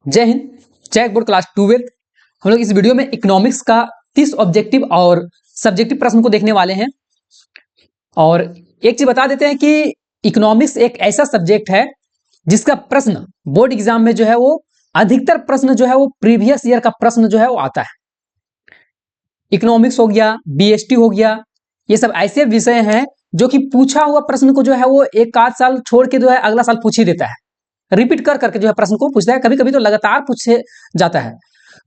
जय Hind. Cheque board class 12 हम लोग इस वीडियो में इकोनॉमिक्स का 30 ऑब्जेक्टिव और सब्जेक्टिव प्रश्न को देखने वाले हैं। और एक चीज बता देते हैं कि इकोनॉमिक्स एक ऐसा सब्जेक्ट है जिसका प्रश्न बोर्ड एग्जाम में जो है वो अधिकतर प्रश्न जो है वो प्रीवियस ईयर का प्रश्न जो है वो आता है। इकोनॉमिक्स हो गया, बीएसटी हो गया, ये सब ऐसे विषय हैं जो कि पूछा हुआ प्रश्न को जो है वो एक आध साल छोड़ के जो है अगला साल पूछ ही देता है, रिपीट कर करके जो है प्रश्न को पूछता है, कभी कभी तो लगातार पूछे जाता है।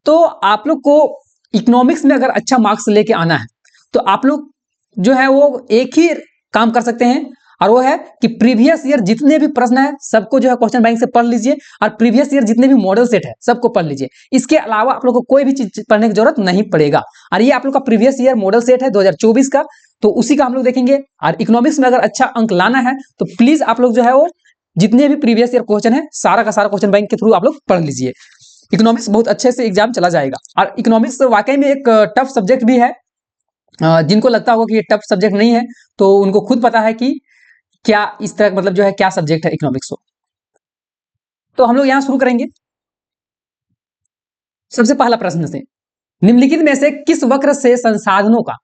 तो आप लोग को इकोनॉमिक्स में अगर अच्छा मार्क्स लेके आना है तो आप लोग जो है वो एक ही काम कर सकते हैं, और वो है कि प्रीवियस ईयर जितने भी प्रश्न है सबको जो है क्वेश्चन बैंक से पढ़ लीजिए, और प्रीवियस ईयर जितने भी मॉडल सेट है सबको पढ़ लीजिए। इसके अलावा आप लोग को कोई भी चीज पढ़ने की जरूरत नहीं पड़ेगा। और ये आप लोग का प्रीवियस ईयर मॉडल सेट है 2024 का, तो उसी का हम लोग देखेंगे। और इकोनॉमिक्स में अगर अच्छा अंक लाना है तो प्लीज आप लोग जो है वो जितने भी प्रीवियस ईयर क्वेश्चन है सारा का सारा क्वेश्चन बैंक के थ्रू आप लोग पढ़ लीजिए। इकोनॉमिक्स बहुत अच्छे से एग्जाम चला जाएगा। और इकोनॉमिक्स वाकई में एक टफ सब्जेक्ट भी है। जिनको लगता होगा कि ये टफ सब्जेक्ट नहीं है तो उनको खुद पता है कि क्या इस तरह मतलब जो है क्या सब्जेक्ट है इकोनॉमिक्स हो। तो हम लोग यहां शुरू करेंगे सबसे पहला प्रश्न से। निम्नलिखित में से किस वक्र से संसाधनों का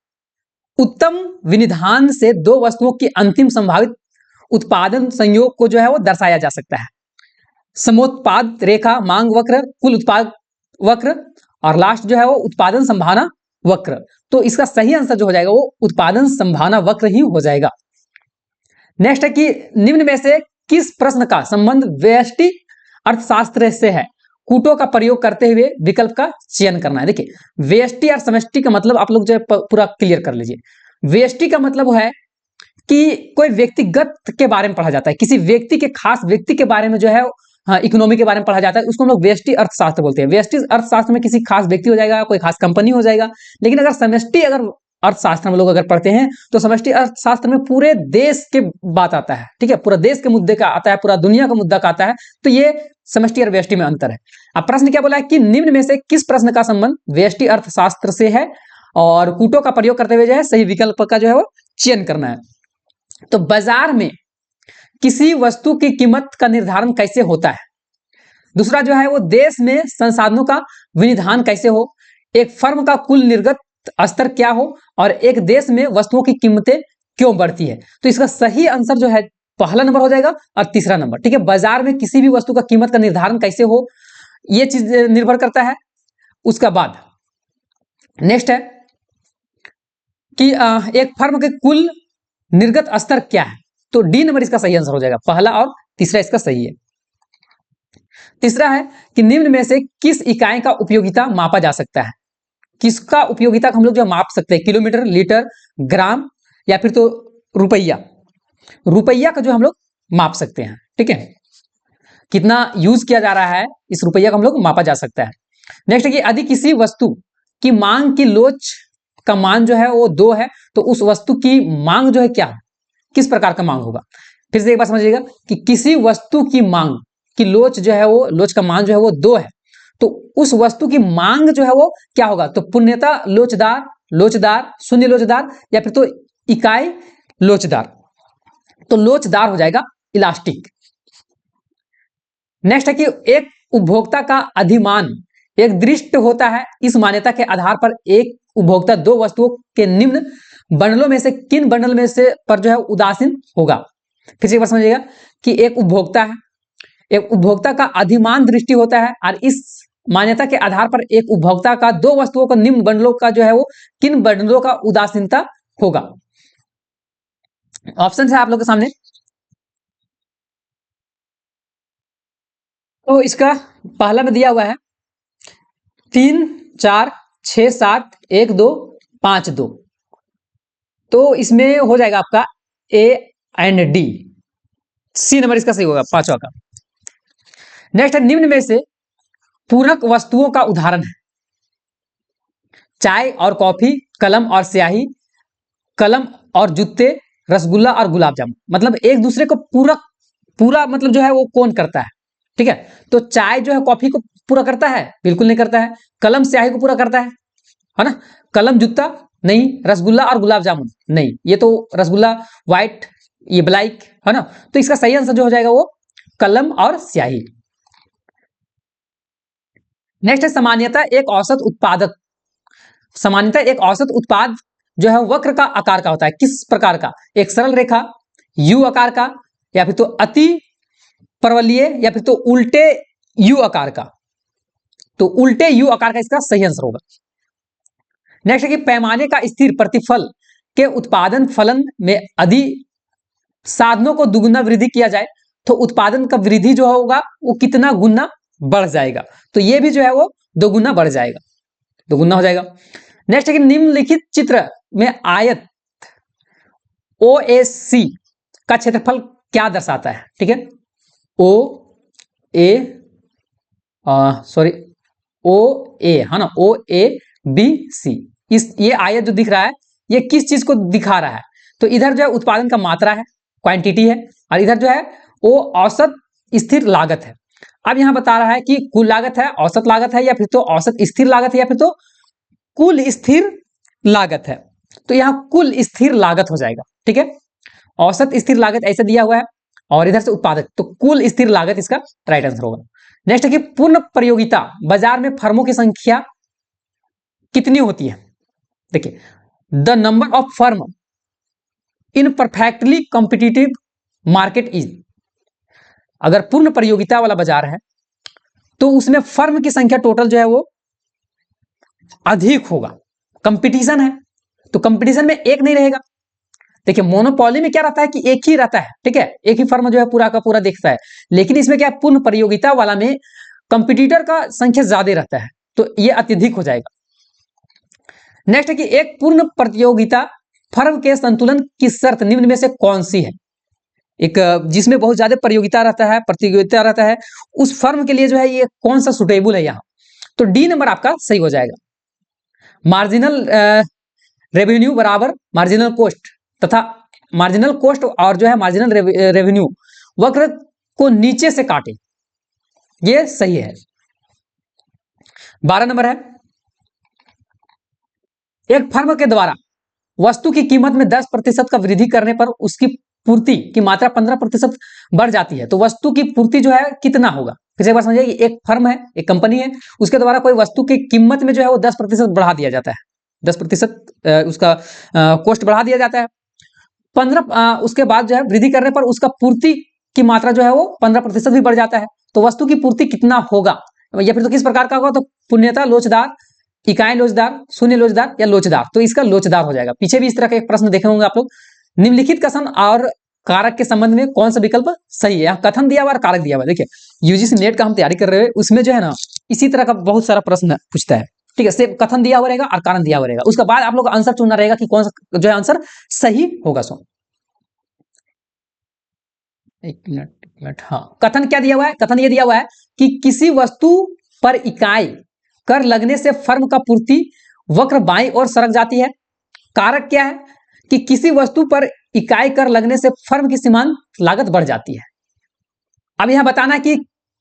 उत्तम विनिधान से दो वस्तुओं की अंतिम संभावित उत्पादन संयोग को जो है वो दर्शाया जा सकता है? समोत्पाद रेखा, मांग वक्र, कुल उत्पाद वक्र, और लास्ट जो है वो उत्पादन संभावना वक्र। तो इसका सही आंसर जो हो जाएगा वो उत्पादन संभावना वक्र ही हो जाएगा। नेक्स्ट है कि निम्न में से किस प्रश्न का संबंध व्यष्टि अर्थशास्त्र से है? कूटों का प्रयोग करते हुए विकल्प का चयन करना है। देखिए, व्यष्टि और समष्टि का मतलब आप लोग जो है पूरा क्लियर कर लीजिए। व्यष्टि का मतलब है कि कोई व्यक्तिगत के बारे में पढ़ा जाता है, किसी व्यक्ति के खास व्यक्ति के बारे में जो है हाँ इकोनॉमी के बारे में पढ़ा जाता है, उसको हम लोग व्यष्टि अर्थशास्त्र बोलते हैं। व्यष्टि अर्थशास्त्र में किसी खास व्यक्ति हो जाएगा, कोई खास कंपनी हो जाएगा। लेकिन अगर समष्टि अगर अर्थशास्त्र में लोग अगर पढ़ते हैं तो समष्टि अर्थशास्त्र में पूरे देश के बात आता है, ठीक है, पूरा देश के मुद्दे का आता है, पूरा दुनिया का मुद्दा का आता है। तो ये समष्टि और व्यष्टि में अंतर है। अब प्रश्न क्या बोला है कि निम्न में से किस प्रश्न का संबंध व्यष्टि अर्थशास्त्र से है, और कूटों का प्रयोग करते हुए जो है सही विकल्प का जो है वो चयन करना है। तो बाजार में किसी वस्तु की कीमत का निर्धारण कैसे होता है? दूसरा जो है वो देश में संसाधनों का विनिधान कैसे हो, एक फर्म का कुल निर्गत स्तर क्या हो, और एक देश में वस्तुओं की कीमतें क्यों बढ़ती है। तो इसका सही आंसर जो है पहला नंबर हो जाएगा और तीसरा नंबर, ठीक है। बाजार में किसी भी वस्तु का कीमत का निर्धारण कैसे हो, यह चीज निर्भर करता है। उसका बाद नेक्स्ट है कि एक फर्म के कुल निर्गत स्तर क्या है। तो डी नंबर इसका सही आंसर हो जाएगा, पहला और तीसरा इसका सही है। तीसरा है कि निम्न में से किस इकाई का उपयोगिता मापा जा सकता है? किसका उपयोगिता हम लोग जो माप सकते हैं? किलोमीटर, लीटर, ग्राम, या फिर तो रुपया। रुपया का जो हम लोग माप सकते हैं, ठीक है, कितना यूज किया जा रहा है इस रुपया का हम लोग मापा जा सकता है। नेक्स्ट है कि यदि किसी वस्तु की मांग की लोच का मान जो है वो 2 है तो उस वस्तु की मांग जो है क्या, किस प्रकार का मांग होगा? फिर से एक बार समझिएगा कि किसी वस्तु की मांग की लोच जो है वो, लोच का मान जो है वो 2 है, तो उस वस्तु की मांग जो है वो क्या होगा? तो पूर्णतः लोचदार, लोचदार, शून्य लोचदार, या फिर तो इकाई लोचदार। तो लोचदार हो जाएगा इलास्टिक। नेक्स्ट है कि एक उपभोक्ता का अधिमान एक दृष्ट होता है, इस मान्यता के आधार पर एक उपभोक्ता दो वस्तुओं के निम्न बंडलों में से किन बंडल में से पर जो है उदासीन होगा? फिर से एक बार समझिएगा कि एक उपभोक्ता है, एक उपभोक्ता का अधिमान दृष्टि होता है, और इस मान्यता के आधार पर एक उपभोक्ता का दो वस्तुओं को निम्न बंडलों का जो है वो किन बंडलों का उदासीनता होगा? ऑप्शन है आप लोग के सामने। तो इसका पहला में दिया हुआ है 3, 4, 6, 7, 1, 2, 5, 2। तो इसमें हो जाएगा आपका A and D, C number इसका सही होगा, पांचवा का। नेक्स्ट है निम्न में से पूरक वस्तुओं का उदाहरण है? चाय और कॉफी, कलम और स्याही, कलम और जूते, रसगुल्ला और गुलाब जामुन। मतलब एक दूसरे को पूरक, पूरा मतलब जो है वो कौन करता है, ठीक है। तो चाय जो है कॉफी को पूरा करता है? बिल्कुल नहीं करता है। कलम स्याही को पूरा करता है ना। कलम जूता नहीं, रसगुल्ला और गुलाब जामुन नहीं, ये तो रसगुल्ला व्हाइट, ये ब्लैक है ना। तो इसका सही आंसर जो हो जाएगा वो कलम और स्याही। नेक्स्ट है सामान्यतः एक औसत उत्पादक। सामान्यतः एक औसत उत्पाद जो है वक्र का आकार का होता है। किस प्रकार का? एक सरल रेखा, यू आकार का, या फिर तो अति परवलयीय, या फिर तो उल्टे यू आकार का। तो उल्टे यू आकार का इसका सही आंसर होगा। नेक्स्ट है कि पैमाने का स्थिर प्रतिफल के उत्पादन फलन में यदि साधनों को दुगुना वृद्धि किया जाए तो उत्पादन का वृद्धि जो होगा वो कितना गुना बढ़ जाएगा? तो ये भी जो है वो दोगुना बढ़ जाएगा, दोगुना हो जाएगा। नेक्स्ट है कि निम्नलिखित चित्र में आयत OAC का क्षेत्रफल क्या दर्शाता है? ठीक है, OA है ना, OABC। इस ये आयत जो दिख रहा है ये किस चीज को दिखा रहा है? तो इधर जो है उत्पादन का मात्रा है, क्वांटिटी है, और इधर जो है वो औसत स्थिर लागत है। अब यहां बता रहा है कि कुल लागत है, औसत लागत है, या फिर तो औसत स्थिर लागत है, या फिर तो कुल स्थिर लागत है। तो यहां कुल स्थिर लागत हो जाएगा। ठीक है, औसत स्थिर लागत ऐसे दिया हुआ है और इधर से उत्पादक, तो कुल स्थिर लागत इसका राइट आंसर होगा। नेक्स्ट है कि पूर्ण प्रयोगिता बाजार में फर्मों की संख्या कितनी होती है? देखिए, the number of firm in perfectly competitive market is. अगर पूर्ण प्रतियोगिता वाला बाजार है तो उसमें फर्म की संख्या टोटल जो है वो अधिक होगा। कंपटीशन है तो कंपटीशन में एक नहीं रहेगा। देखिए, मोनोपोली में क्या रहता है कि एक ही रहता है, ठीक है, एक ही फर्म जो है पूरा का पूरा देखता है। लेकिन इसमें क्या है, पूर्ण प्रतियोगिता वाला में कंपटीटर का संख्या ज्यादा रहता है, तो ये अत्यधिक हो जाएगा। नेक्स्ट है कि एक पूर्ण प्रतियोगिता फर्म के संतुलन की शर्त निम्न में से कौन सी है? एक जिसमें बहुत ज्यादा प्रतियोगिता रहता है उस फर्म के लिए जो है ये कौन सा सुटेबल है यहाँ? तो डी नंबर आपका सही हो जाएगा। मार्जिनल रेवेन्यू बराबर मार्जिनल कॉस्ट, तथा मार्जिनल कॉस्ट और जो है मार्जिनल रेवेन्यू वक्र को नीचे से काटे, ये सही है। 12 नंबर है, एक फर्म के द्वारा वस्तु की कीमत में 10% का वृद्धि करने पर उसकी पूर्ति की मात्रा 15% बढ़ जाती है, तो वस्तु की पूर्ति जो है कितना होगा? फिर से एक बार समझिए, एक फर्म है, एक कंपनी है, उसके द्वारा कोई वस्तु की कीमत में जो है वो 10% बढ़ा दिया जाता है, 10% उसका कॉस्ट बढ़ा दिया जाता है। 15 उसके बाद जो है वृद्धि करने पर उसका पूर्ति की मात्रा जो है वो 15% भी बढ़ जाता है, तो वस्तु की पूर्ति कितना होगा? या फिर तो किस प्रकार का होगा? तो पूर्णतः लोचदार, इकाई लोचदार, शून्य लोचदार या लोचदार, तो इसका लोचदार हो जाएगा। पीछे भी इस तरह के एक प्रश्न देखे होंगे आप लोग। निम्नलिखित कथन और कारक के संबंध में कौन सा विकल्प सही है? यहाँ कथन दिया हुआ और कारक दिया हुआ है। देखिए, यूजीसी नेट का हम तैयारी कर रहे हैं, उसमें जो है ना इसी तरह का बहुत सारा प्रश्न पूछता है। ठीक है, सिर्फ कथन दिया हुआ रहेगा और कारण दिया हुआ रहेगा, उसके बाद आप लोग आंसर चुनना रहेगा कि कौन सा जो है आंसर सही होगा। सो एक मिनट, हाँ, कथन क्या दिया हुआ है? कथन ये दिया हुआ है कि किसी वस्तु पर इकाई कर लगने से फर्म का पूर्ति वक्र बाईं ओर सरक जाती है। कारक क्या है कि किसी वस्तु पर इकाई कर लगने से फर्म की सीमांत लागत बढ़ जाती है। अब यहां बताना है कि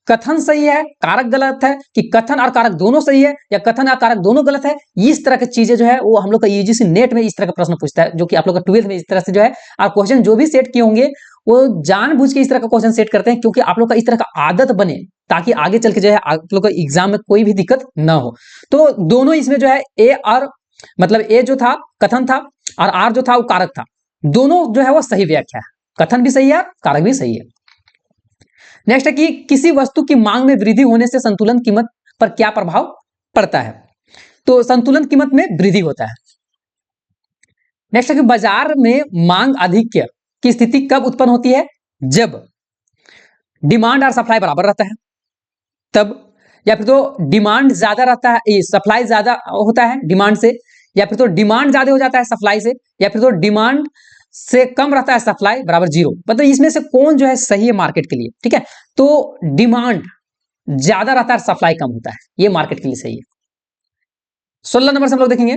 कथन सही है, कारक गलत है, कि कथन और कारक दोनों सही है या कथन और कारक दोनों गलत है। इस तरह की चीजें जो है वो हम लोग का यूजीसी नेट में इस तरह का प्रश्न पूछता है, जो कि आप लोग का 12th में इस तरह से जो है आप क्वेश्चन जो भी सेट किए होंगे वो जानबूझ के इस तरह का क्वेश्चन सेट करते हैं, क्योंकि आप लोग का इस तरह का आदत बने, ताकि आगे चल के जो है आप लोग का एग्जाम में कोई भी दिक्कत ना हो। तो दोनों इसमें जो है ए और मतलब ए जो था कथन था और आर जो था वो कारक था, दोनों जो है वो सही व्याख्या है। कथन भी सही है, कारक भी सही है। नेक्स्ट है कि किसी वस्तु की मांग में वृद्धि होने से संतुलन कीमत पर क्या प्रभाव पड़ता है? तो संतुलन कीमत में वृद्धि होता है। नेक्स्ट है कि बाजार में मांग अधिक्य की स्थिति कब उत्पन्न होती है? जब डिमांड और सप्लाई बराबर रहता है तब, या फिर तो डिमांड ज्यादा रहता है, सप्लाई ज्यादा होता है डिमांड से, या फिर तो डिमांड ज्यादा हो जाता है सप्लाई से, या फिर तो डिमांड से कम रहता है सप्लाई बराबर 0। मतलब इसमें से कौन जो है सही है मार्केट के लिए? ठीक है, तो डिमांड ज्यादा रहता है, सप्लाई कम होता है, ये मार्केट के लिए सही है। 16 नंबर से हम लोग देखेंगे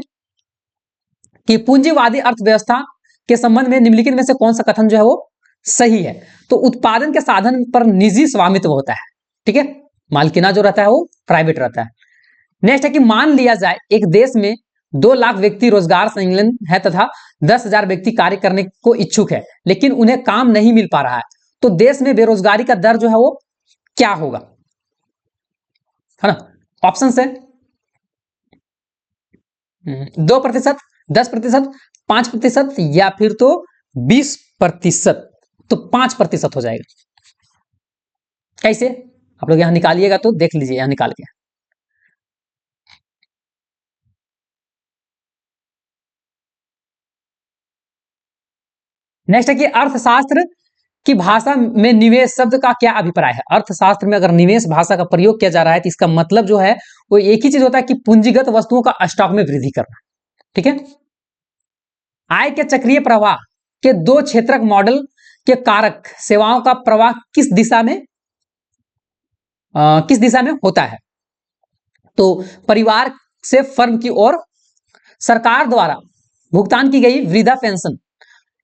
कि पूंजीवादी अर्थव्यवस्था के संबंध में निम्नलिखित में से कौन सा कथन जो है वो सही है? तो उत्पादन के साधन पर निजी स्वामित्व होता है, ठीक है, मालिकाना जो रहता है वो प्राइवेट रहता है। नेक्स्ट है कि मान लिया जाए एक देश में 2 लाख व्यक्ति रोजगार संलग्न है तथा 10,000 व्यक्ति कार्य करने को इच्छुक है, लेकिन उन्हें काम नहीं मिल पा रहा है, तो देश में बेरोजगारी का दर जो है वो क्या होगा? है ना, ऑप्शन है 2%, 10%, 5% या फिर तो 20%। तो 5% हो जाएगा। कैसे आप लोग यहां निकालिएगा तो देख लीजिए यहां निकाल के। नेक्स्ट है कि अर्थशास्त्र की भाषा में निवेश शब्द का क्या अभिप्राय है। अर्थशास्त्र में अगर निवेश भाषा का प्रयोग किया जा रहा है तो इसका मतलब जो है वो एक ही चीज होता है कि पूंजीगत वस्तुओं का स्टॉक में वृद्धि करना। ठीक है। आय के चक्रीय प्रवाह के दो क्षेत्रक मॉडल के कारक सेवाओं का प्रवाह किस दिशा में होता है। तो परिवार से फर्म की ओर सरकार द्वारा भुगतान की गई वृद्धा पेंशन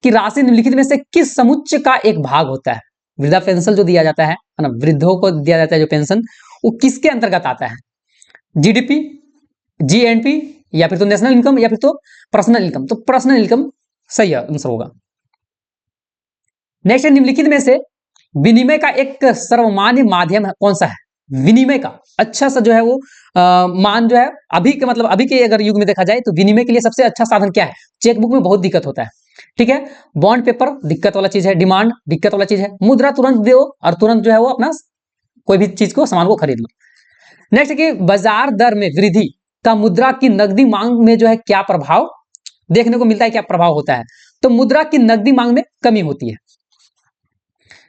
की राशि निम्नलिखित में से किस समुच्चय का एक भाग होता है। वृद्धा पेंशन जो दिया जाता है ना, वृद्धों को दिया जाता है जो पेंशन, वो किसके अंतर्गत आता है। जीडीपी, जीएनपी या फिर तो नेशनल इनकम या फिर तो पर्सनल इनकम। तो पर्सनल इनकम सही आंसर होगा। नेक्स्ट निम्नलिखित में से विनिमय का एक सर्वमान्य माध्यम कौन सा है। विनिमय का अच्छा सा जो है वो मान जो है अभी के मतलब अभी के अगर युग में देखा जाए तो विनिमय के लिए सबसे अच्छा साधन क्या है। चेकबुक में बहुत दिक्कत होता है। ठीक है। बॉन्ड पेपर दिक्कत वाला चीज है, डिमांड दिक्कत वाला चीज है, मुद्रा तुरंत दो और तुरंत जो है वो अपना कोई भी चीज को सामान को खरीद लो। नेक्स्ट कि बाजार दर में वृद्धि का मुद्रा की नकदी मांग में जो है क्या प्रभाव देखने को मिलता है, क्या प्रभाव होता है। तो मुद्रा की नकदी मांग में कमी होती है।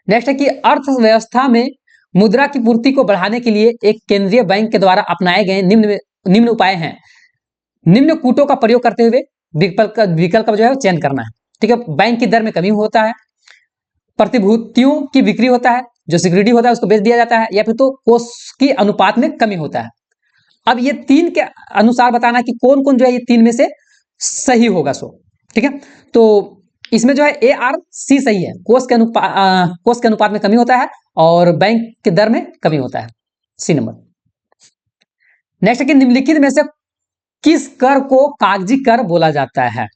नेक्स्ट है कि अर्थव्यवस्था में मुद्रा की पूर्ति को बढ़ाने के लिए एक केंद्रीय बैंक के द्वारा अपनाए गए निम्न उपाय हैं। निम्न कूटों का प्रयोग करते हुए विकल्प का जो है चयन करना है। ठीक है। बैंक की दर में कमी होता है, प्रतिभूतियों की बिक्री होता है, जो सिक्योरिटी होता है उसको बेच दिया जाता है, या फिर तो कोष की अनुपात में कमी होता है। अब ये तीन के अनुसार बताना कि कौन कौन जो है ये तीन में से सही होगा। ठीक है। तो इसमें जो है ए आर सी सही है। कोष के अनुपात में कमी होता है और बैंक के दर में कमी होता है, सी नंबर। नेक्स्ट है कि निम्नलिखित में से किस कर को कागजी कर बोला जाता है।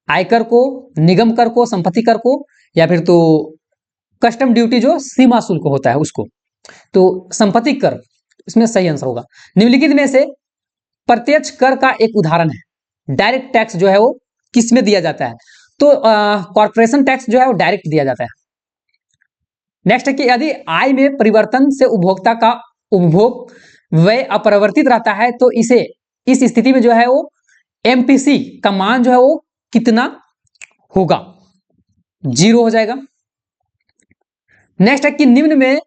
आयकर को, निगम कर को, संपत्ति कर को, या फिर तो कस्टम ड्यूटी जो सीमा शुल्क होता है उसको। तो संपत्ति कर इसमें सही आंसर होगा। निम्नलिखित में से प्रत्यक्ष कर का एक उदाहरण है। डायरेक्ट टैक्स जो है वो किस में दिया जाता है। तो कॉर्पोरेशन टैक्स जो है वो डायरेक्ट दिया जाता है। नेक्स्ट है कि यदि आय में परिवर्तन से उपभोक्ता का उपभोग व्यय अपरिवर्तित रहता है तो इस स्थिति में जो है वो एमपीसी का मान जो है वो कितना होगा, 0 हो जाएगा। नेक्स्ट है कि निम्न में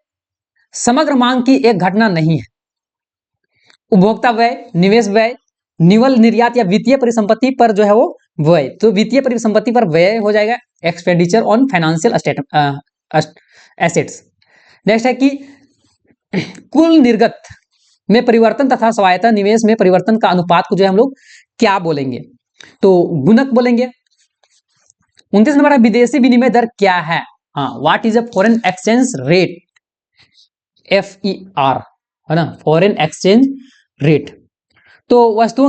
समग्र मांग की एक घटना नहीं है। उपभोक्ता व्यय, निवेश व्यय, निवल निर्यात या वित्तीय परिसंपत्ति पर जो है वो व्यय। तो वित्तीय परिसंपत्ति पर व्यय हो जाएगा, expenditure on financial assets. Next है कि कुल निर्गत में परिवर्तन तथा स्वायत्त निवेश में परिवर्तन का अनुपात को जो है हम लोग क्या बोलेंगे। तो गुणक बोलेंगे। 29 नंबर है विदेशी विनिमय दर क्या है। हाँ, what is a foreign exchange rate, FER है ना, फॉरेन एक्सचेंज रेट। तो वस्तु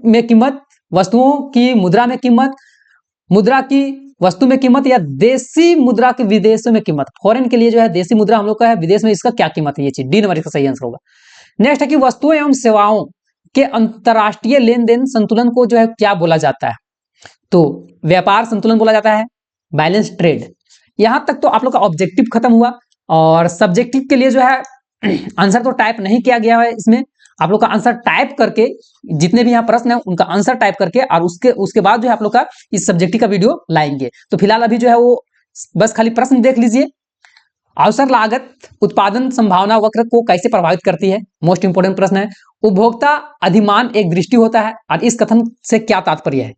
में कीमत, वस्तुओं की मुद्रा में कीमत, मुद्रा की वस्तु में कीमत, या देशी मुद्रा के विदेशों में कीमत। फॉरेन के लिए जो है देशी मुद्रा हम लोग का है, विदेश में इसका क्या कीमत है, ये चीज डी नंबर इसका सही आंसर होगा। नेक्स्ट है कि वस्तुओं एवं सेवाओं के अंतरराष्ट्रीय लेन देन संतुलन को जो है क्या बोला जाता है। तो व्यापार संतुलन बोला जाता है, बैलेंस ट्रेड। यहां तक तो आप लोग का ऑब्जेक्टिव खत्म हुआ और सब्जेक्टिव के लिए जो है आंसर तो टाइप नहीं किया गया है इसमें। आप लोग का आंसर टाइप करके जितने भी यहाँ प्रश्न है उनका आंसर टाइप करके और उसके बाद जो है आप लोग का इस सब्जेक्टिव का वीडियो लाएंगे। तो फिलहाल अभी जो है वो बस खाली प्रश्न देख लीजिए। अवसर लागत उत्पादन संभावना वक्र को कैसे प्रभावित करती है, मोस्ट इंपोर्टेंट प्रश्न है। उपभोक्ता अधिमान एक दृष्टि होता है और इस कथन से क्या तात्पर्य है।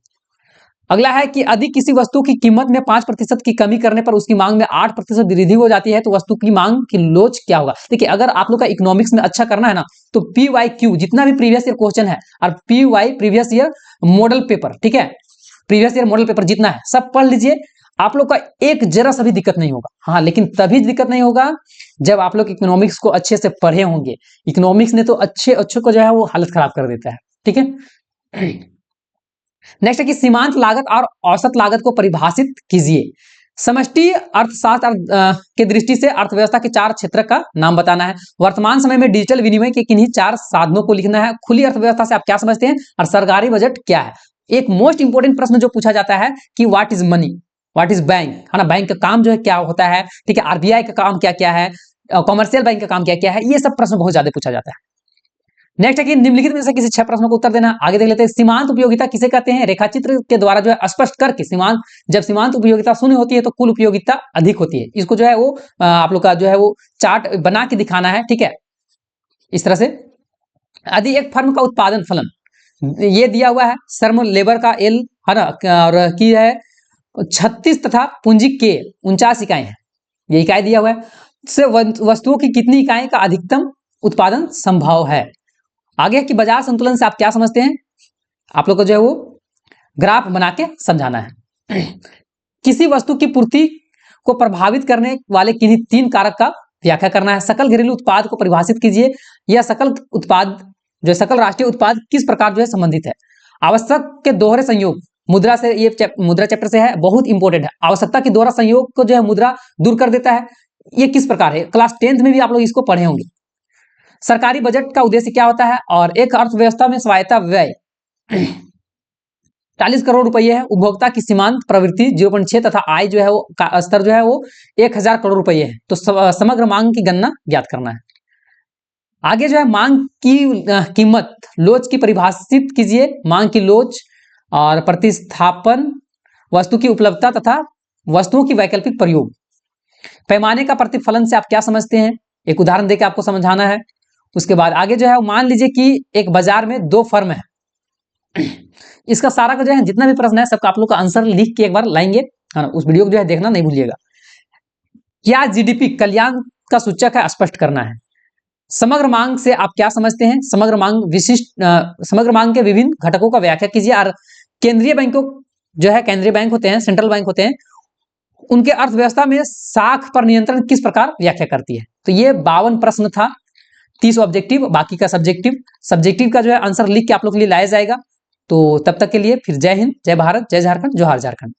अगला है कि यदि किसी वस्तु की कीमत में 5% की कमी करने पर उसकी मांग में 8% वृद्धि हो जाती है तो वस्तु की मांग की लोच क्या होगा। देखिए अगर आप लोग का इकोनॉमिक्स में अच्छा करना है ना तो PYQ जितना भी प्रीवियस ईयर क्वेश्चन है और PY previous year model paper, ठीक है, प्रीवियस ईयर मॉडल पेपर जितना है सब पढ़ लीजिए। आप लोग का एक जरा सा भी दिक्कत नहीं होगा। हाँ, लेकिन तभी दिक्कत नहीं होगा जब आप लोग इकोनॉमिक्स को अच्छे से पढ़े होंगे। इकोनॉमिक्स ने तो अच्छे को जो है वो हालत खराब कर देता है। ठीक है। नेक्स्ट है कि सीमांत लागत और औसत लागत को परिभाषित कीजिए। समष्टि अर्थशास्त्र के दृष्टि से अर्थव्यवस्था के 4 क्षेत्र का नाम बताना है। वर्तमान समय में डिजिटल विनिमय के किन्हीं 4 साधनों को लिखना है। खुली अर्थव्यवस्था से आप क्या समझते हैं और सरकारी बजट क्या है। एक मोस्ट इंपोर्टेंट प्रश्न जो पूछा जाता है कि what is money, what is bank, है ना, बैंक का काम जो है क्या होता है, ठीक है, आरबीआई का काम क्या क्या है, कॉमर्शियल बैंक का काम क्या क्या है, ये सब प्रश्न बहुत ज्यादा पूछा जाता है। नेक्स्ट है कि निम्नलिखित में से किसी 6 प्रश्नों को उत्तर देना। आगे देख लेते हैं। सीमांत उपयोगिता किसे कहते हैं। रेखाचित्र के द्वारा जो है स्पष्ट करके सीमांत, जब सीमांत उपयोगिता शून्य होती है तो कुल उपयोगिता अधिक होती है। इसको जो है वो आप लोग का जो है वो चार्ट बना के दिखाना है, ठीक है, इस तरह से। यदि एक फर्म का उत्पादन फलन ये दिया हुआ है, श्रम लेबर का एल, है ना, और की है 36 तथा पूंजी के 49 इकाई है, ये इकाई दिया हुआ है, से वस्तुओं की कितनी इकाई का अधिकतम उत्पादन संभव है। आगे कि बाजार संतुलन से आप क्या समझते हैं, आप लोग को जो है वो ग्राफ बना के समझाना है। किसी वस्तु की पूर्ति को प्रभावित करने वाले किन्हीं 3 कारक का व्याख्या करना है। सकल घरेलू उत्पाद को परिभाषित कीजिए। यह सकल उत्पाद जो सकल राष्ट्रीय उत्पाद किस प्रकार जो है संबंधित है। आवश्यक के दोहरे संयोग, मुद्रा से, ये मुद्रा चैप्टर से है, बहुत इंपॉर्टेंट है। आवश्यकता के दोहरा संयोग को जो है मुद्रा दूर कर देता है। ये किस प्रकार है, क्लास 10th में भी आप लोग इसको पढ़े होंगे। सरकारी बजट का उद्देश्य क्या होता है, और एक अर्थव्यवस्था में स्वायत्ता व्यय 40 करोड़ रुपये है। उपभोक्ता की सीमांत प्रवृत्ति 0.6 तथा आय जो है वो का स्तर जो है वो 1000 करोड़ रुपये है। तो समग्र मांग की गणना ज्ञात करना है। आगे जो है मांग की कीमत लोच की परिभाषित कीजिए। मांग की लोच और प्रतिस्थापन, वस्तु की उपलब्धता तथा वस्तुओं की वैकल्पिक प्रयोग। पैमाने का प्रतिफलन से आप क्या समझते हैं, एक उदाहरण देकर आपको समझाना है। उसके बाद आगे जो है मान लीजिए कि एक बाजार में 2 फर्म है। इसका सारा का जो है जितना भी प्रश्न है सबका आप लोग का आंसर लिख के एक बार लाएंगे, है ना, उस वीडियो को जो है देखना नहीं भूलिएगा। क्या जीडीपी कल्याण का सूचक है, स्पष्ट करना है। समग्र मांग से आप क्या समझते हैं, समग्र मांग विशिष्ट समग्र मांग के विभिन्न घटकों का व्याख्या कीजिए। और केंद्रीय बैंकों जो है, केंद्रीय बैंक होते हैं, सेंट्रल बैंक होते हैं, उनके अर्थव्यवस्था में साख पर नियंत्रण किस प्रकार व्याख्या करती है। तो ये 52 प्रश्न था, 30 ऑब्जेक्टिव, बाकी का सब्जेक्टिव। सब्जेक्टिव का जो है आंसर लिख के आप लोग के लिए लाया जाएगा। तो तब तक के लिए फिर जय हिंद, जय भारत, जय झारखंड, जोहार झारखंड।